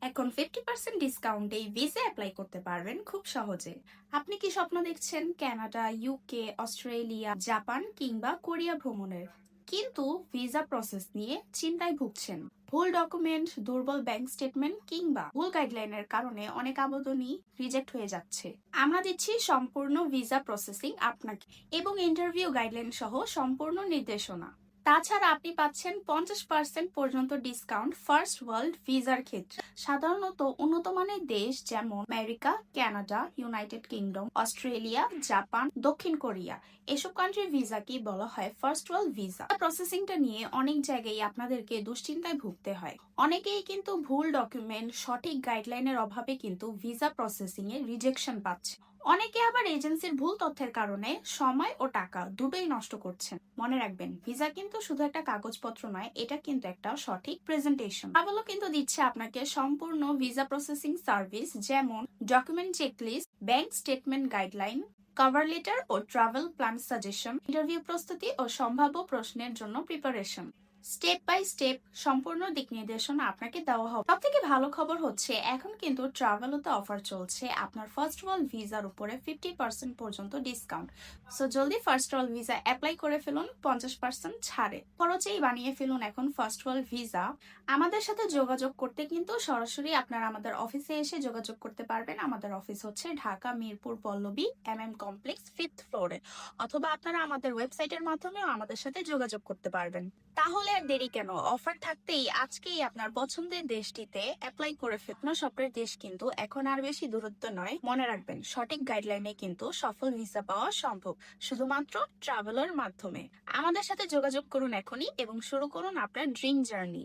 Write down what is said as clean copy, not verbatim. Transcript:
এখন 50% ডিসকাউন্টে visa apply করতে পারবেন খুব সহজে। আপনি কি স্বপ্ন দেখছেন কানাডা, ইউকে, অস্ট্রেলিয়া, জাপান কিংবা কোরিয়া ভ্রমণের, কিন্তু ভিসা প্রসেস নিয়ে চিন্তায় ভুগছেন? ভুল ডকুমেন্ট, দুর্বল ব্যাংক স্টেটমেন্ট কিংবা ভুল গাইডলাইনের কারণে অনেক আবেদনই রিজেক্ট হয়ে যাচ্ছে। আমরা দিচ্ছি সম্পূর্ণ ভিসা প্রসেসিং আপনাকে এবং ইন্টারভিউ গাইডলাইন সহ সম্পূর্ণ নির্দেশনা। তাছাড়া আপনি পাচ্ছেন 50% পর্যন্ত ডিসকাউন্ট ফার্স্ট ওয়ার্ল্ড ভিসার ক্ষেত্রে। সাধারণত উন্নত মানের দেশ যেমন America, Canada, United kingdom, Australia, Japan, দক্ষিণ কোরিয়া, এসব কান্ট্রির ভিসাকে বলা হয় ফার্স্ট ওয়ার্ল্ড ভিসা। প্রসেসিংটা নিয়ে অনেক জায়গায় আপনাদেরকে দুশ্চিন্তায় ভুগতে হয়। অনেকেই কিন্তু ভুল ডকুমেন্ট, সঠিক গাইডলাইনের অভাবে কিন্তু ভিসা প্রসেসিং এ রিজেকশন পাচ্ছে। অনেকে আবার এজেন্সির ভুল তথ্যের কারণে সময় ও টাকা দুটোই নষ্ট করছেন। মনে রাখবেন, ভিসা কিন্তু শুধু একটা কাগজপত্র নয়, এটা কিন্তু একটা সঠিক প্রেজেন্টেশন। ট্রাভেলও কিন্তু দিচ্ছে আপনাকে সম্পূর্ণ ভিসা প্রসেসিং সার্ভিস, যেমন document checklist, bank statement guideline, cover letter ও ট্রাভেল প্ল্যান সাজেশন, ইন্টারভিউ প্রস্তুতি ও সম্ভাব্য প্রশ্নের জন্য প্রিপারেশন। স্টেপ বাই স্টেপ সম্পূর্ণ দিক নির্দেশনা আপনাকে দেওয়া হবে। সব থেকে ভালো খবর হচ্ছে, এখন কিন্তু ট্রাভেলোতে অফার চলছে আপনার ফার্স্ট ওয়ার্ল্ড ভিসার উপরে 50% পর্যন্ত ডিসকাউন্ট। সো জলদি ফার্স্ট ওয়ার্ল্ড ভিসা অ্যাপ্লাই করে ফেলুন 50% ছাড়ে। খরচেই বানিয়ে ফেলুন এখন ফার্স্ট ওয়ার্ল্ড ভিসা। আমাদের সাথে যোগাযোগ করতে কিন্তু সরাসরি আপনারা আমাদের অফিসে এসে যোগাযোগ করতে পারবেন। আমাদের অফিস হচ্ছে ঢাকা মিরপুর পল্লবী কমপ্লেক্স 5th ফ্লোরে, অথবা আপনারা আমাদের ওয়েবসাইটের মাধ্যমেও আমাদের সাথে যোগাযোগ করতে পারবেন। তাহলে আর দেরি কেন, অফার থাকতেই আজকেই আপনার পছন্দের দেশটিতে অ্যাপ্লাই করে ফেলুন। স্বপ্নের দেশ কিন্তু এখন আর বেশি দূরত্ব নয়। মনে রাখবেন, সঠিক গাইডলাইনে কিন্তু সফল ভিসা পাওয়া সম্ভব, শুধুমাত্র ট্রাভেলের মাধ্যমে। আমাদের সাথে যোগাযোগ করুন এখনই এবং শুরু করুন আপনার ড্রিম জার্নি।